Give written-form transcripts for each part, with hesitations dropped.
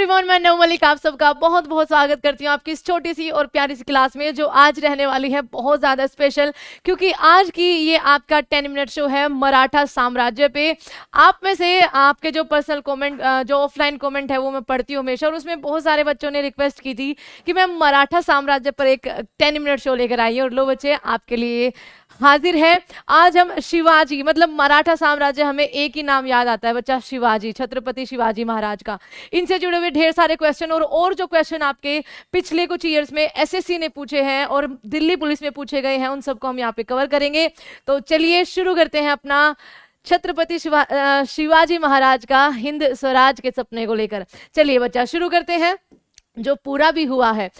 Everyone, मैं नव मलिक आप सबका बहुत बहुत स्वागत करती हूँ आपकी इस छोटी सी और प्यारी सी क्लास में जो आज रहने वाली है बहुत ज़्यादा स्पेशल, क्योंकि आज की ये आपका 10 मिनट शो है मराठा साम्राज्य पे। आप में से आपके जो पर्सनल कमेंट, जो ऑफलाइन कमेंट है वो मैं पढ़ती हूँ हमेशा, और उसमें बहुत सारे बच्चों ने रिक्वेस्ट की थी कि मैम मराठा साम्राज्य पर एक 10 मिनट शो लेकर आइए। और लो बच्चे, आपके लिए हाजिर है। आज हम शिवाजी, मतलब मराठा साम्राज्य, हमें एक ही नाम याद आता है बच्चा, शिवाजी, छत्रपति शिवाजी महाराज का। इनसे जुड़े हुए ढेर सारे क्वेश्चन और जो क्वेश्चन आपके पिछले कुछ ईयर्स में एसएससी ने पूछे हैं और दिल्ली पुलिस में पूछे गए हैं, उन सबको हम यहाँ पे कवर करेंगे। तो चलिए शुरू करते हैं अपना छत्रपति शिवाजी महाराज का हिंद स्वराज के सपने को लेकर। चलिए बच्चा शुरू करते हैं, जो पूरा भी हुआ है।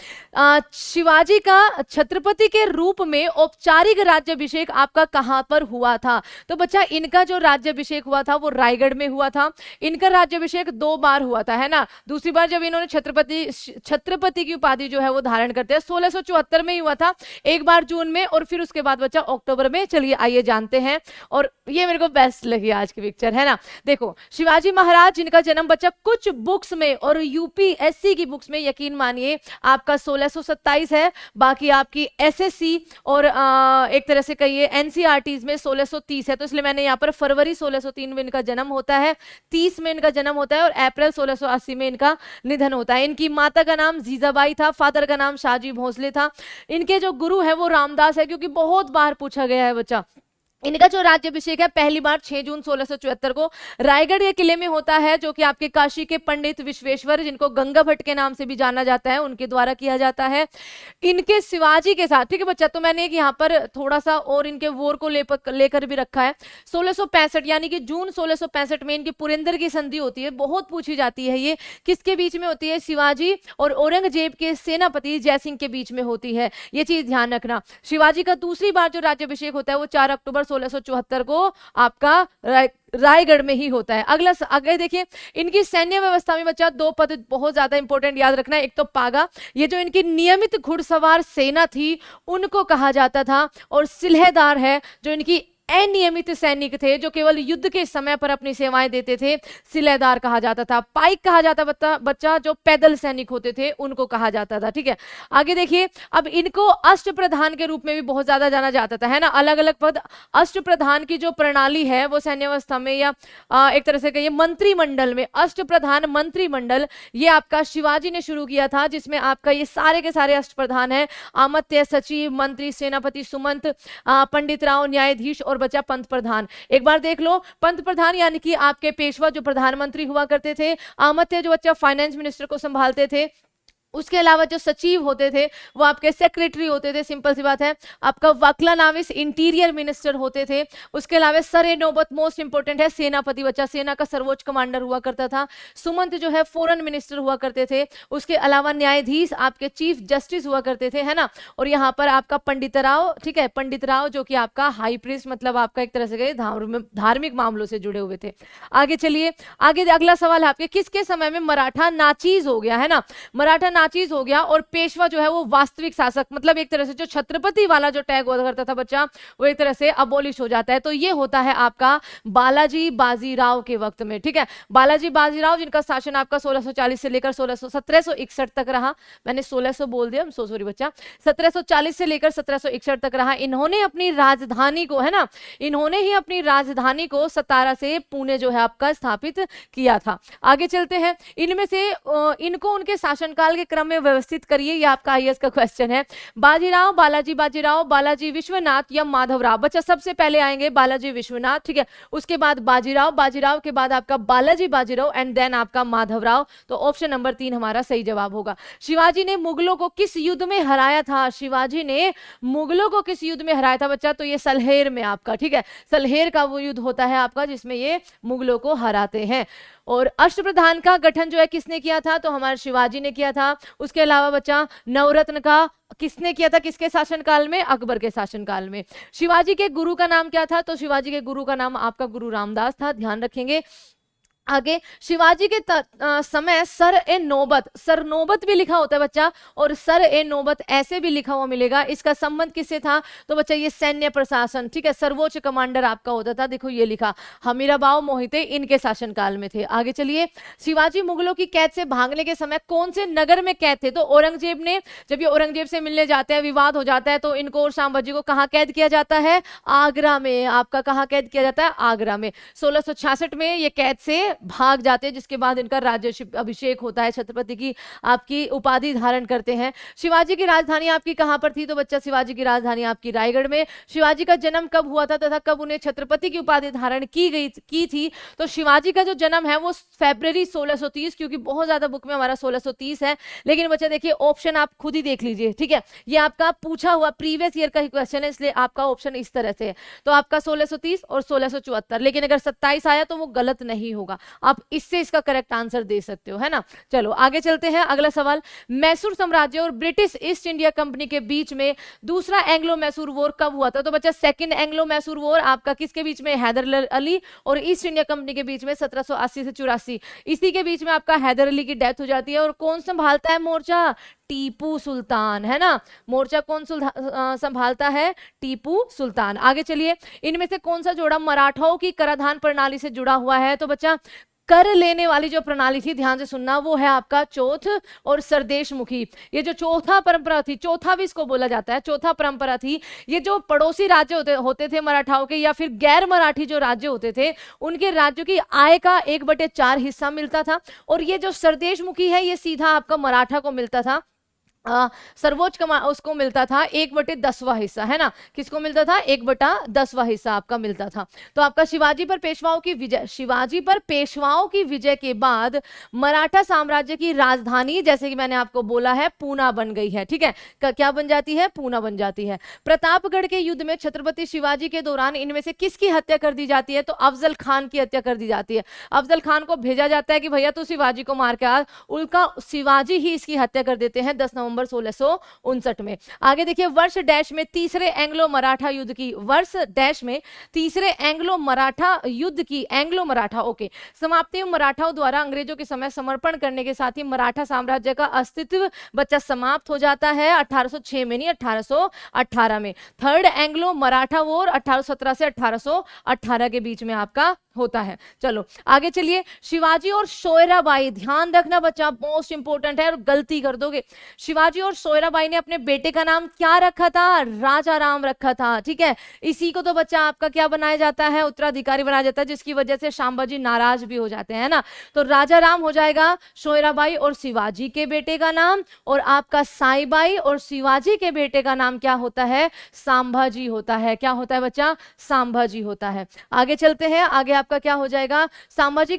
शिवाजी का छत्रपति के रूप में औपचारिक राज्याभिषेक आपका कहां पर हुआ था? तो बच्चा इनका जो राज्याभिषेक हुआ था वो रायगढ़ में हुआ था। इनका राज्याभिषेक 2 बार हुआ था, है ना। दूसरी बार जब इन्होंने छत्रपति की उपाधि जो है वो धारण करते हैं 1674 में ही हुआ था, एक बार जून में और फिर उसके बाद बच्चा अक्टूबर में। चलिए आइए जानते हैं। और ये मेरे को बेस्ट लगी आज की पिक्चर, है ना। देखो शिवाजी महाराज, जिनका जन्म बच्चा कुछ बुक्स में और यूपीएससी की बुक्स में यकीन मानिए आपका 1627 है, बाकी आपकी एसएससी और एक तरह से कहिए एनसीईआरटीज में 1630 है। तो इसलिए मैंने यहाँ पर फरवरी 1603 में इनका जन्म होता है, 30 में इनका जन्म होता है और अप्रैल 1680 में इनका निधन होता है। इनकी माता का नाम जीजाबाई था, फादर का नाम शाहजी भोसले था। इनके जो गुरु है वो रामदास है, क्योंकि बहुत बार पूछा गया है बच्चा। इनका जो राज्याभिषेक है पहली बार 6 जून 1674 को रायगढ़ के किले में होता है, जो कि आपके काशी के पंडित विश्वेश्वर, जिनको गंगा भट्ट के नाम से भी जाना जाता है, उनके द्वारा किया जाता है। इनके शिवाजी के साथ, ठीक है बच्चा, तो मैंने एक यहाँ पर थोड़ा सा और इनके वॉर को लेकर भी रखा है। 1665 यानी कि जून 1665 में इनकी पुरंदर की संधि होती है, बहुत पूछी जाती है। ये किसके बीच में होती है? शिवाजी और औरंगजेब के सेनापति जयसिंह के बीच में होती है, ये चीज ध्यान रखना। शिवाजी का दूसरी बार जो राज्याभिषेक होता है वो 4 अक्टूबर 1674 को आपका रायगढ़ में ही होता है। आगे देखिए, इनकी सैन्य व्यवस्था में बच्चा 2 पद बहुत ज्यादा इंपॉर्टेंट याद रखना है। एक तो पागा, ये जो इनकी नियमित घुड़सवार सेना थी उनको कहा जाता था, और सिलहदार है जो इनकी अनियमित सैनिक थे, जो केवल युद्ध के समय पर अपनी सेवाएं देते थे, सिलहदार कहा जाता था। पाइक कहा जाता बच्चा जो पैदल सैनिक होते थे उनको कहा जाता था, ठीक है। आगे देखिए, अब इनको अष्टप्रधान के रूप में भी बहुत ज्यादा जाना जाता था, है ना। अलग अलग पद, अष्टप्रधान की जो प्रणाली है वो सैन्य व्यवस्था में या एक तरह से कहिए मंत्रिमंडल में, अष्टप्रधान मंत्रिमंडल ये आपका शिवाजी ने शुरू किया था, जिसमें आपका ये सारे के सारे अष्टप्रधान है, आमत्य, सचिव, मंत्री, सेनापति, सुमंत, पंडित राव, न्यायाधीश और बचा पंत प्रधान। एक बार देख लो, पंत प्रधान यानी कि आपके पेशवा जो प्रधानमंत्री हुआ करते थे, आमत्य जो बच्चा फाइनेंस मिनिस्टर को संभालते थे, उसके अलावा जो सचिव होते थे वो आपके सेक्रेटरी होते थे, सिंपल सी बात है। आपका वकला नाविस इंटीरियर मिनिस्टर होते थे। उसके अलावा सरे नौबत मोस्ट इंपोर्टेंट है, सेनापति बच्चा सेना का सर्वोच्च कमांडर हुआ करता था। सुमंत जो है फॉरेन मिनिस्टर हुआ करते थे। उसके अलावा न्यायाधीश आपके चीफ जस्टिस हुआ करते थे, है ना। और यहाँ पर आपका पंडित राव, ठीक है, पंडित राव जो कि आपका हाई प्रीस्ट, मतलब आपका एक तरह से धार्मिक मामलों से जुड़े हुए थे। आगे चलिए, आगे अगला सवाल है आपके, किसके समय में मराठा नाचीज हो गया, है ना। मराठा चीज हो गया और पेशवा जो है वो वास्तविक शासक, मतलब एक तरह से जो छत्रपति वाला जो टैग हुआ करता था बच्चा, वो एक तरह से अबोलिश हो जाता है। तो ये होता है आपका बालाजी बाजीराव के वक्त में, ठीक है। बालाजी बाजीराव, जिनका शासन आपका 1640 से लेकर 1761 तक रहा। मैंने 1600 बोल दिया, सॉरी बच्चा, 1740 से लेकर 1761 तक रहा। इन्होंने अपनी राजधानी को, है ना, इन्होंने ही अपनी राजधानी को सतारा से पुणे जो है आपका स्थापित किया था। आगे चलते हैं, इनमें से इनको उनके शासनकाल के क्रम में व्यवस्थित करिए, ये आपका आईएएस का क्वेश्चन है। बाजीराव, बालाजी बाजीराव, बालाजी विश्वनाथ या माधवराव। बच्चा सबसे पहले आएंगे बालाजी विश्वनाथ, ठीक है, उसके बाद बाजीराव, बाजीराव के बाद आपका बालाजी बाजीराव एंड देन आपका माधवराव। तो ऑप्शन नंबर 3 हमारा सही जवाब होगा। शिवाजी ने मुगलों को किस युद्ध में हराया था? शिवाजी ने मुगलों को किस युद्ध में हराया था बच्चा? तो ये सलहेर में आपका, ठीक है, सलहेर का वो युद्ध होता है आपका जिसमें ये मुगलों को हराते हैं। और अष्टप्रधान का गठन जो है किसने किया था? तो हमारे शिवाजी ने किया था। उसके अलावा बच्चा नवरत्न का किसने किया था, किसके शासनकाल में? अकबर के शासनकाल में। शिवाजी के गुरु का नाम क्या था? तो शिवाजी के गुरु का नाम आपका गुरु रामदास था, ध्यान रखेंगे। आगे शिवाजी के समय सर ए नौबत, सर नौबत भी लिखा होता है बच्चा, और सर ए नौबत ऐसे भी लिखा हुआ मिलेगा। इसका संबंध किससे था? तो बच्चा ये सैन्य प्रशासन, ठीक है, सर्वोच्च कमांडर आपका होता था। देखो ये लिखा, हमीराबाव मोहिते इनके शासनकाल में थे। आगे चलिए, शिवाजी मुगलों की कैद से भागने के समय कौन से नगर में कैद थे? तो औरंगजेब ने, जब ये औरंगजेब से मिलने जाते हैं, विवाद हो जाता है, तो इनको और संभाजी को कहाँ कैद किया जाता है? आगरा में। आपका कहाँ कैद किया जाता है? आगरा में। 1666 में ये कैद से भाग जाते हैं, जिसके बाद इनका राज्य अभिषेक होता है, छत्रपति की आपकी उपाधि धारण करते हैं। शिवाजी की राजधानी आपकी कहां पर थी? तो बच्चा शिवाजी की राजधानी आपकी रायगढ़ में। शिवाजी का जन्म कब हुआ था तथा कब उन्हें छत्रपति की उपाधि धारण की थी? तो शिवाजी का जो जन्म है वो फरवरी 1630, क्योंकि बहुत ज्यादा बुक में हमारा 1630 है, लेकिन बच्चा देखिए ऑप्शन आप खुद ही देख लीजिए, ठीक है, ये आपका पूछा हुआ प्रीवियस ईयर का ही क्वेश्चन है, इसलिए आपका ऑप्शन इस तरह से है। तो आपका 1630 और 1674, लेकिन अगर 27 आया तो वो गलत नहीं होगा, आप इससे इसका करेक्ट आंसर दे सकते हो, है ना। चलो आगे चलते हैं, अगला सवाल, मैसूर साम्राज्य और ब्रिटिश ईस्ट इंडिया कंपनी के बीच में दूसरा एंग्लो मैसूर वॉर कब हुआ था? तो बच्चा सेकंड एंग्लो मैसूर वॉर आपका किसके बीच में? हैदर अली और ईस्ट इंडिया कंपनी के बीच में 1780 से 84। इसी के बीच में आपका हैदर अली की डेथ हो जाती है, और कौन संभालता है मोर्चा? टीपू सुल्तान, है ना। मोर्चा कौन संभालता है? टीपू सुल्तान। आगे चलिए, इनमें से कौन सा जोड़ा मराठाओं की कराधान प्रणाली से जुड़ा हुआ है? तो बच्चा कर लेने वाली जो प्रणाली थी, ध्यान से सुनना, वो है आपका चौथ और सरदेश मुखी। ये जो चौथा परंपरा थी, चौथा भी इसको बोला जाता है, चौथा परंपरा थी, ये जो पड़ोसी राज्य होते थे मराठाओं के, या फिर गैर मराठी जो राज्य होते थे, उनके राज्यों की आय का 1/4 हिस्सा मिलता था, और ये जो सरदेश मुखी है ये सीधा आपका मराठा को मिलता था। सर्वोच्च उसको मिलता था 1/10वां हिस्सा, है ना। किसको मिलता था? 1/10वां हिस्सा आपका मिलता था। तो आपका शिवाजी पर पेशवाओं की विजय के बाद मराठा साम्राज्य की राजधानी, जैसे कि मैंने आपको बोला है, पूना बन गई है, ठीक है। क्या बन जाती है? पूना बन जाती है। प्रतापगढ़ के युद्ध में छत्रपति शिवाजी के दौरान इनमें से किसकी हत्या कर दी जाती है? तो अफजल खान की हत्या कर दी जाती है। अफजल खान को भेजा जाता है कि भैया तू शिवाजी को मार के आ, उनका शिवाजी ही इसकी हत्या कर देते हैं 10 नवंबर 1659 में। आगे देखिए, वर्ष डैश में तीसरे एंग्लो मराठा युद्ध की, वर्ष डैश में तीसरे एंग्लो मराठा युद्ध की, एंग्लो मराठा ओके, समाप्ति मराठाओं द्वारा अंग्रेजों के समय समर्पण करने के साथ ही मराठा साम्राज्य का अस्तित्व बच्चा समाप्त हो जाता है 1806 में, नहीं 1818 में। थर्ड एंग्लो मराठा वॉर 1817 से 1818 के बीच में आपका होता है। चलो आगे चलिए, शिवाजी और सोयराबाई, ध्यान रखना बच्चा, मोस्ट इंपोर्टेंट है और गलती कर दोगे। शिवाजी और सोयराबाई ने अपने बेटे का नाम क्या रखा था? राजा राम रखा था, ठीक है। इसी को तो बच्चा आपका क्या बनाया जाता है? उत्तराधिकारी बनाया जाता है, जिसकी वजह से संभाजी नाराज भी हो जाते हैं ना। तो राजा राम हो जाएगा सोयराबाई और शिवाजी के बेटे का नाम, और आपका साईबाई और शिवाजी के बेटे का नाम क्या होता है? संभाजी होता है। क्या होता है बच्चा? संभाजी होता है। आगे चलते हैं, आगे आपका क्या हो जाएगा? संभाजी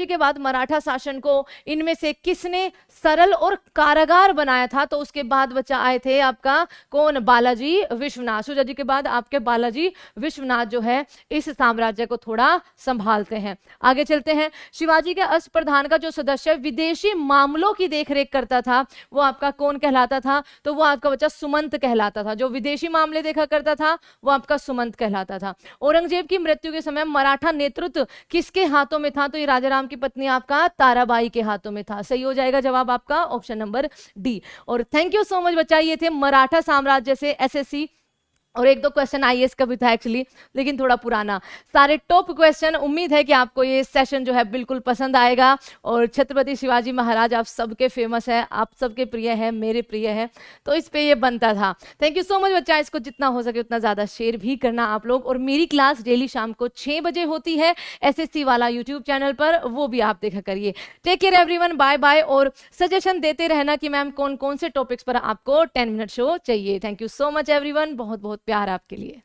के बाद मराठा शासन को इनमें से किसने सरल और कारागार बनाया था? तो उसके बाद बच्चा आए थे आपका कौन? बालाजी विश्वनाथ। सुजाजी के बाद आपके बालाजी विश्वनाथ जो है इस साम्राज्य को थोड़ा संभालते हैं। आगे चलते हैं, शिवाजी के अष्टप्रधान का जो सदस्य विदेशी मामलों की देखरेख करता था वो आपका कौन कहलाता था? तो वो आपका बच्चा सुमंत कहलाता था। जो विदेशी मामले देखा करता था वो आपका सुमंत कहलाता था। औरंगजेब की मृत्यु के समय मराठा नेतृत्व किसके हाथों में था? तो ये राजाराम की पत्नी आपका ताराबाई के हाथों में था। सही हो जाएगा जवाब आपका ऑप्शन नंबर डी। और थैंक यू सो मच बच्चा, ये थे मराठा साम्राज्य से एसएससी, और 1-2 क्वेश्चन आईएएस का भी था एक्चुअली, लेकिन थोड़ा पुराना। सारे टॉप क्वेश्चन। उम्मीद है कि आपको ये सेशन जो है बिल्कुल पसंद आएगा, और छत्रपति शिवाजी महाराज आप सबके फेमस है, आप सबके प्रिय है, मेरे प्रिय है, तो इस पे ये बनता था। थैंक यू सो मच बच्चा, इसको जितना हो सके उतना ज़्यादा शेयर भी करना आप लोग। और मेरी क्लास डेली शाम को 6 बजे होती है एसएससी वाला यूट्यूब चैनल पर, वो भी आप देखा करिए। Take care everyone, bye bye. और सजेशन देते रहना कि मैम कौन कौन से टॉपिक्स पर आपको 10 मिनट शो चाहिए। Thank you so much everyone, बहुत बहुत प्यार आपके लिए।